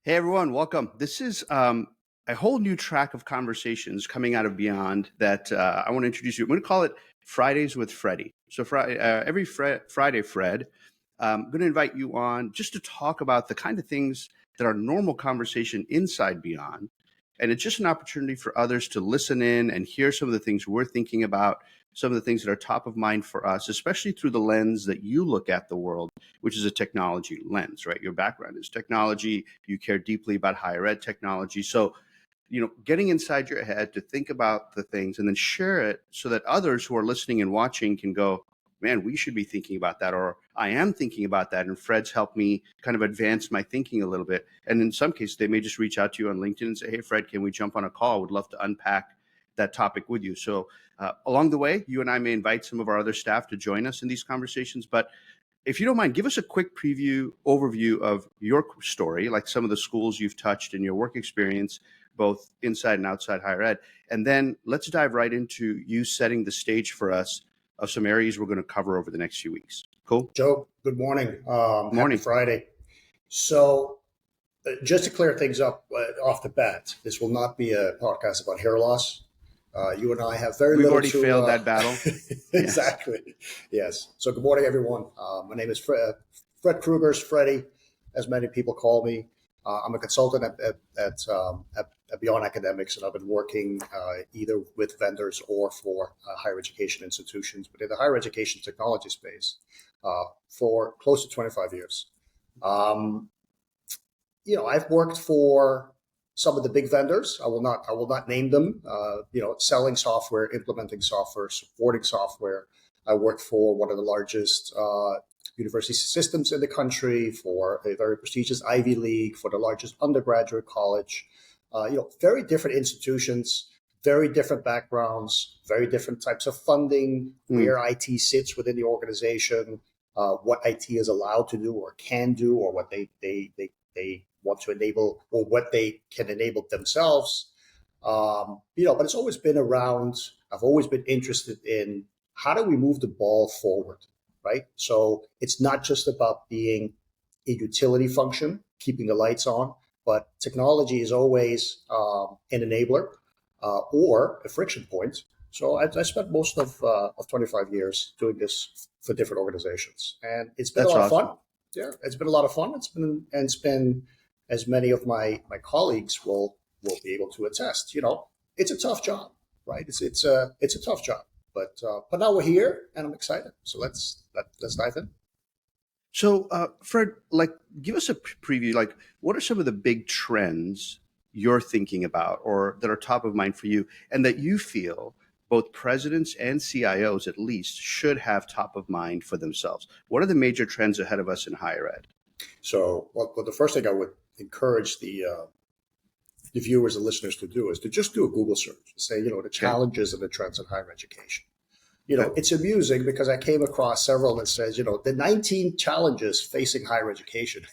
Hey everyone, welcome. This is a whole new track of conversations coming out of Beyond that I want to introduce you. I'm going to call it Fridays with Freddie. So every Friday, Fred, I'm going to invite you on just to talk about the kind of things that are normal conversation inside Beyond. And it's just an opportunity for others to listen in and hear some of the things we're thinking about, some of the things that are top of mind for us, especially through the lens that you look at the world, which is a technology lens, right? Your background is technology. You care deeply about higher ed technology. So, getting inside your head to think about the things and then share it so that others who are listening and watching can go, man, we should be thinking about that, or I am thinking about that. And Fred's helped me kind of advance my thinking a little bit. And in some cases, they may just reach out to you on LinkedIn and say, hey, Fred, can we jump on a call? Would love to unpack that topic with you. So along the way, you and I may invite some of our other staff to join us in these conversations. But if you don't mind, give us a quick overview of your story, like some of the schools you've touched in your work experience, both inside and outside higher ed. And then let's dive right into you setting the stage for us of some areas we're going to cover over the next few weeks. Cool? Joe, good morning. Morning. Happy Friday. So just to clear things up off the bat, this will not be a podcast about hair loss. You and I have very We've little already failed that battle. Exactly. Yes. So good morning, everyone. My name is Fred Kruger's Freddie, as many people call me. I'm a consultant at Beyond Academics, and I've been working either with vendors or for higher education institutions, but in the higher education technology space for close to 25 years. I've worked for some of the big vendors. I will not name them. Selling software, implementing software, supporting software. I worked for one of the largest university systems in the country, for a very prestigious Ivy League, for the largest undergraduate college. Very different institutions, very different backgrounds, very different types of funding, where IT sits within the organization, what IT is allowed to do or can do, or what they want to enable, or what they can enable themselves. But it's always been around. I've always been interested in how do we move the ball forward, right? So it's not just about being a utility function, keeping the lights on, but technology is always an enabler or a friction point. So I spent most of 25 years doing this for different organizations, and it's been a lot of fun. Yeah, it's been a lot of fun. It's been, as many of my colleagues will be able to attest. It's a tough job, right? It's a tough job, but now we're here, and I'm excited. So let's dive in. So, Fred, give us a preview. What are some of the big trends you're thinking about, or that are top of mind for you, and that you feel both presidents and CIOs, at least, should have top of mind for themselves? What are the major trends ahead of us in higher ed? So, the first thing I would encourage the viewers and listeners to do is to just do a Google search and say, the challenges and the trends in higher education. It's amusing because I came across several that says, the 19 challenges facing higher education.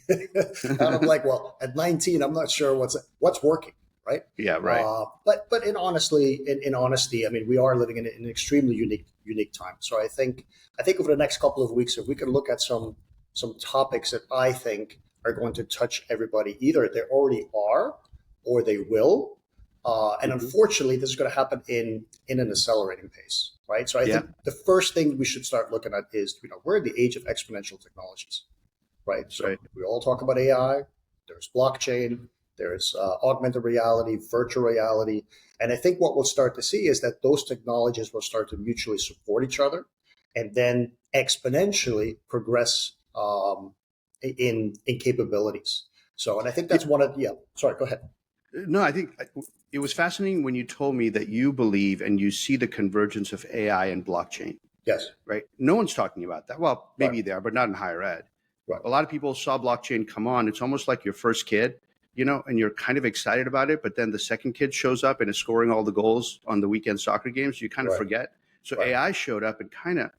And I'm like, well, at 19, I'm not sure what's working, right? Yeah, right. But in honesty, I mean, we are living in an extremely unique time. So I think over the next couple of weeks, if we can look at some topics that I think are going to touch everybody, either they already are or they will. And unfortunately, this is going to happen in an accelerating pace, right? So I think the first thing we should start looking at is, we're in the age of exponential technologies, right? So we all talk about AI, there's blockchain, there's augmented reality, virtual reality. And I think what we'll start to see is that those technologies will start to mutually support each other and then exponentially progress in capabilities. So, and I think that's sorry, go ahead. No, I think it was fascinating when you told me that you believe and you see the convergence of AI and blockchain. Yes. Right. No one's talking about that. Well, maybe they are, but not in higher ed. Right. A lot of people saw blockchain come on. It's almost like your first kid, and you're kind of excited about it. But then the second kid shows up and is scoring all the goals on the weekend soccer games. You kind of forget. So AI showed up and kind of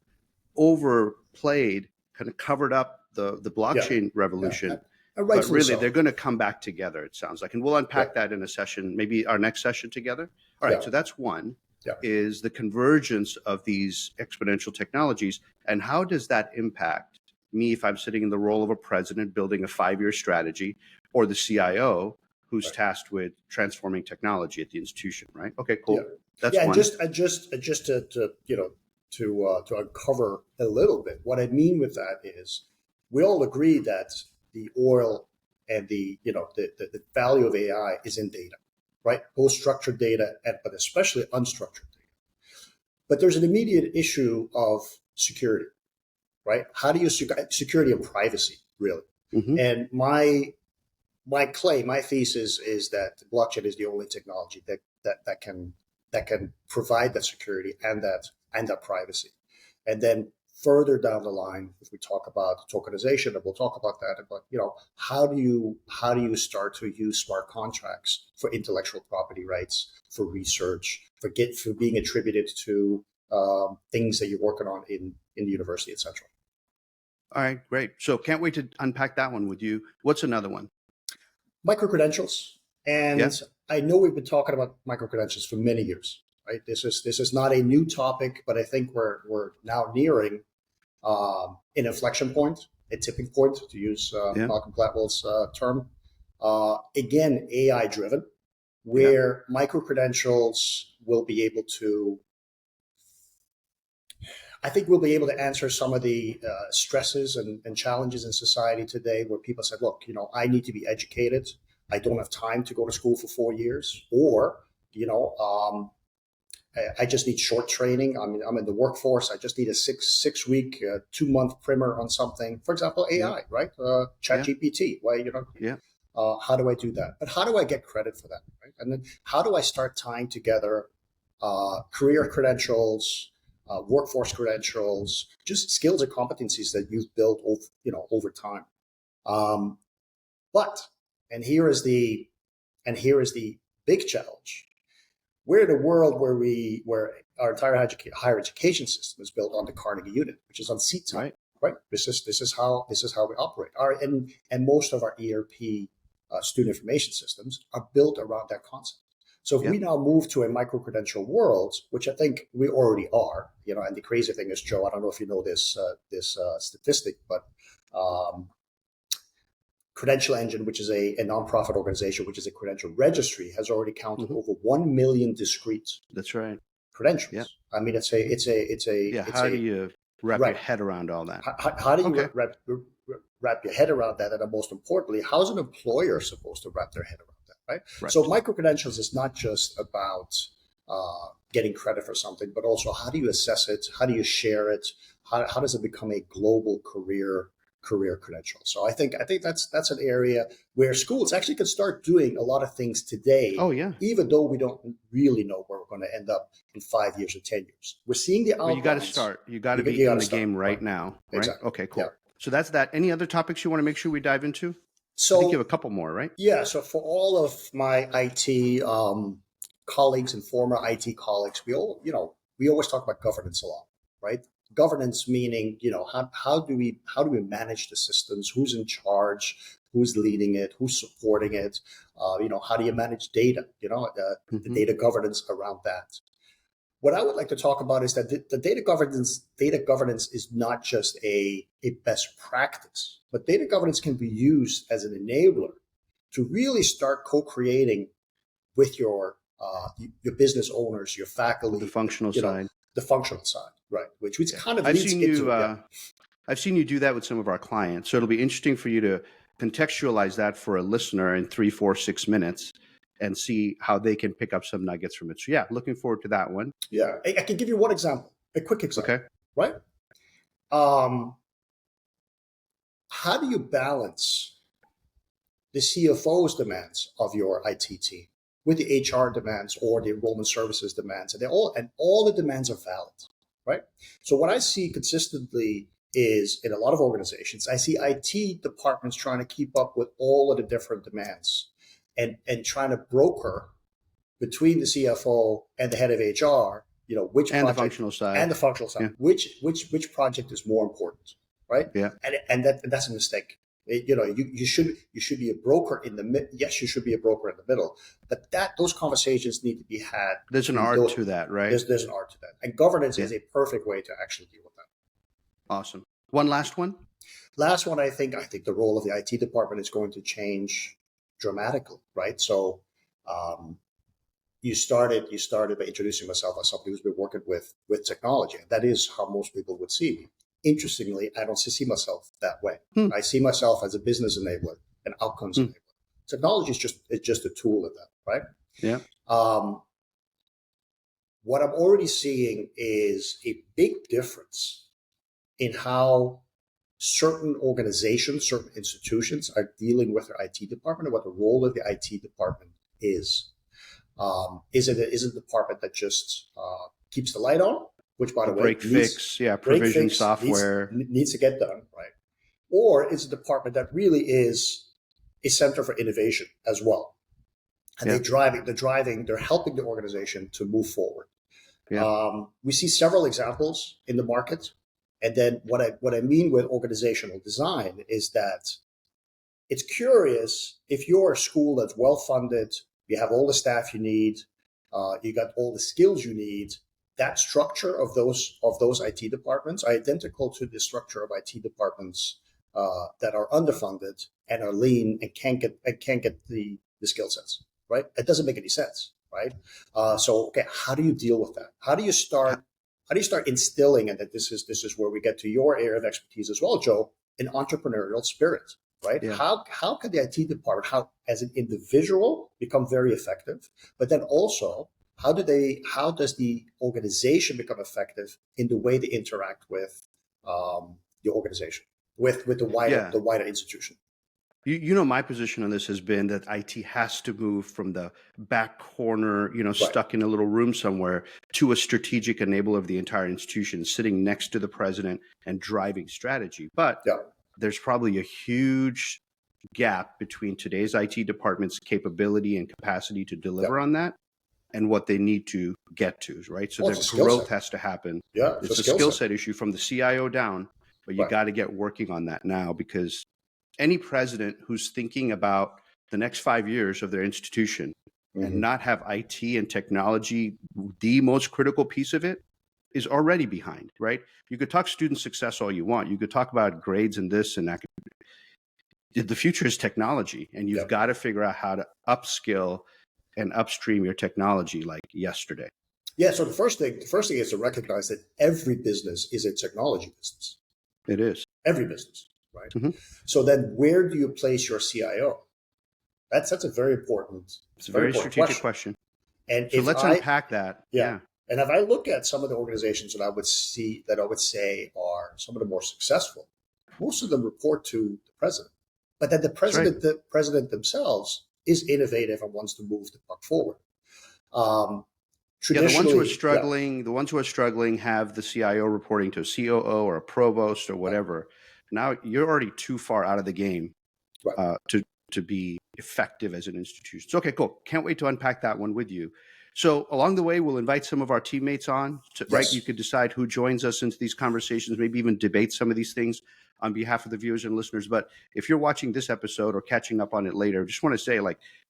overplayed, kind of covered up the blockchain revolution. Yeah. But really, they're going to come back together, it sounds like. And we'll unpack that in a session, maybe our next session together. All right, so that's one, is the convergence of these exponential technologies. And how does that impact me if I'm sitting in the role of a president building a 5-year strategy, or the CIO who's Right. tasked with transforming technology at the institution, right? Okay, cool. Yeah. That's Yeah, and one. just to to uncover a little bit, what I mean with that is we all agree that the oil and the value of AI is in data, right? Both structured data but especially unstructured data. But there's an immediate issue of security, right? How do you security and privacy really? Mm-hmm. And my thesis is that blockchain is the only technology that can provide that security and that privacy. And then further down the line, if we talk about tokenization, and we'll talk about that, but how do you start to use smart contracts for intellectual property rights, for research, for being attributed to things that you're working on in the university, etc. All right, great. So can't wait to unpack that one with you. What's another one? Microcredentials, Yeah. and I know we've been talking about microcredentials for many years, right? This is not a new topic, but I think we're now nearing an inflection point, a tipping point, to use Yeah. Malcolm Gladwell's term. Again, AI driven, Yeah. where microcredentials will be able to. I think we'll be able to answer some of the stresses and challenges in society today where people said, look, I need to be educated. I don't have time to go to school for 4 years, or, I just need short training. I mean, I'm in the workforce. I just need a six week, 2 month primer on something. For example, AI, Yeah. right? Chat GPT. Why, Yeah. how do I do that? But how do I get credit for that? Right? And then how do I start tying together career credentials, workforce credentials, just skills and competencies that you've built over time. Um, but and here is the big challenge. We're in a world where our entire higher education system is built on the Carnegie unit, which is on seat time. Right. This is how we operate. And most of our ERP student information systems are built around that concept. So if we now move to a micro-credential world, which I think we already are, and the crazy thing is, Joe, I don't know if you know this statistic, but Credential Engine, which is a nonprofit organization, which is a credential registry, has already counted over 1 million discrete. That's right. Credentials. Yeah. I mean, it's a. How do you wrap your head around all that? How do you wrap your head around that? And most importantly, how is an employer supposed to wrap their head around that? Right. So micro-credentials is not just about getting credit for something, but also how do you assess it? How do you share it? How does it become a global career credential? So I think that's an area where schools actually could start doing a lot of things today. Oh yeah. Even though we don't really know where we're going to end up in 5 years or 10 years, we're seeing the outlines. Well, you got to start. You got to be in the game right now. Right. Exactly. Okay. Cool. Yeah. So that's that. Any other topics you want to make sure we dive into? So I think you have a couple more, right? Yeah. So for all of my IT colleagues and former IT colleagues, we always talk about governance a lot, right? Governance meaning, how do we manage the systems? Who's in charge? Who's leading it? Who's supporting it? How do you manage data? The data governance around that. What I would like to talk about is that the data governance is not just a best practice, but data governance can be used as an enabler to really start co-creating with your business owners, your faculty, the functional side. The functional side, right? Which kind of I've seen you do that with some of our clients. So it'll be interesting for you to contextualize that for a listener in 3, 4, 6 minutes and see how they can pick up some nuggets from it. So yeah, looking forward to that one. Yeah, I can give you one example, a quick example. Okay. Right? How do you balance the CFO's demands of your IT team with the HR demands or the enrollment services demands, and all the demands are valid, right? So what I see consistently is in a lot of organizations, I see IT departments trying to keep up with all of the different demands and trying to broker between the CFO and the head of HR, which and project, the functional side and the functional side, which project is more important, right? Yeah, and that's a mistake. You should be a broker in the yes, you should be a broker in the middle, but those conversations need to be had. There's an art to that, right? There's an art to that, and governance is a perfect way to actually deal with that. Awesome. One last one. Last one, I think the role of the IT department is going to change dramatically, right? So you started by introducing myself as somebody who's been working with technology. And that is how most people would see me. Interestingly, I don't see myself that way. I see myself as a business enabler, an outcomes enabler. Technology is just a tool in that, right? Yeah. What I'm already seeing is a big difference in how certain organizations, certain institutions are dealing with their IT department and what the role of the IT department is. Is it a department that just keeps the light on, which, by the way, break fix, provision software needs to get done, right? Or is it a department that really is a center for innovation as well? And they're helping the organization to move forward. Yeah. We see several examples in the market. And then what I mean with organizational design is that it's curious if you're a school that's well-funded, you have all the staff you need, you got all the skills you need, that structure of those IT departments are identical to the structure of IT departments that are underfunded and are lean and can't get the skill sets, right? It doesn't make any sense, right? So how do you deal with that? How do you start instilling, and that this is where we get to your area of expertise as well, Joe, an entrepreneurial spirit, right? Yeah. How can the IT department, how as an individual, become very effective, but then also how does the organization become effective in the way they interact with the organization, with the wider institution? You know, my position on this has been that IT has to move from the back corner, stuck in a little room somewhere, to a strategic enabler of the entire institution, sitting next to the president and driving strategy. But there's probably a huge gap between today's IT department's capability and capacity to deliver on that and what they need to get to, right? So the growth has to happen. Yeah, it's a skill set issue from the CIO down, but you got to get working on that now, because any president who's thinking about the next 5 years of their institution and not have IT and technology, the most critical piece of it, is already behind, right? You could talk student success all you want. You could talk about grades and this and that. The future is technology, and you've got to figure out how to upskill and upstream your technology like yesterday. Yeah. So the first thing is to recognize that every business is a technology business. It is. Every business. Right. So then, where do you place your CIO? That's a very important. It's a very strategic question. And so let's unpack that. Yeah. And if I look at some of the organizations that I would say are some of the more successful, most of them report to the president. But then the president themselves is innovative and wants to move the puck forward. The ones who are struggling have the CIO reporting to a COO or a provost or whatever. Now you're already too far out of the game to be effective as an institution. So, okay, cool. Can't wait to unpack that one with you. So along the way, we'll invite some of our teammates on, right? You could decide who joins us into these conversations, maybe even debate some of these things on behalf of the viewers and listeners. But if you're watching this episode or catching up on it later, I just want to say,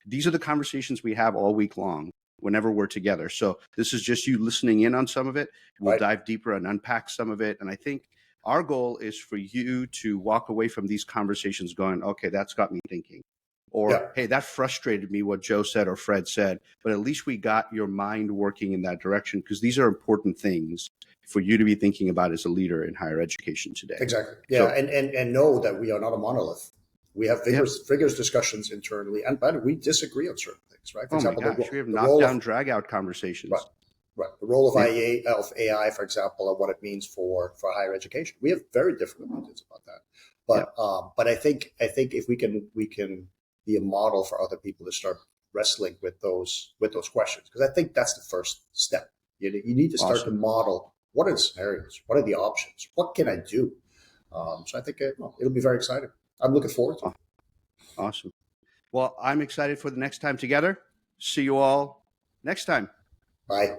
these are the conversations we have all week long whenever we're together. So this is just you listening in on some of it. We'll dive deeper and unpack some of it. And I think our goal is for you to walk away from these conversations going, okay, that's got me thinking. Or, hey, that frustrated me, what Joe said or Fred said, but at least we got your mind working in that direction, because these are important things for you to be thinking about as a leader in higher education today. Exactly. Yeah, so, and know that we are not a monolith. We have vigorous discussions internally, and by the way, we disagree on certain things, right? For example, we have knockdown, drag-out conversations. Right. The role of AI, for example, and what it means for higher education. We have very different opinions about that. But I think if we can be a model for other people to start wrestling with those questions, because I think that's the first step. You need to start to model, what are the scenarios, what are the options, what can I do? So I think it'll be very exciting. I'm looking forward to it. Awesome. Well, I'm excited for the next time together. See you all next time. Bye.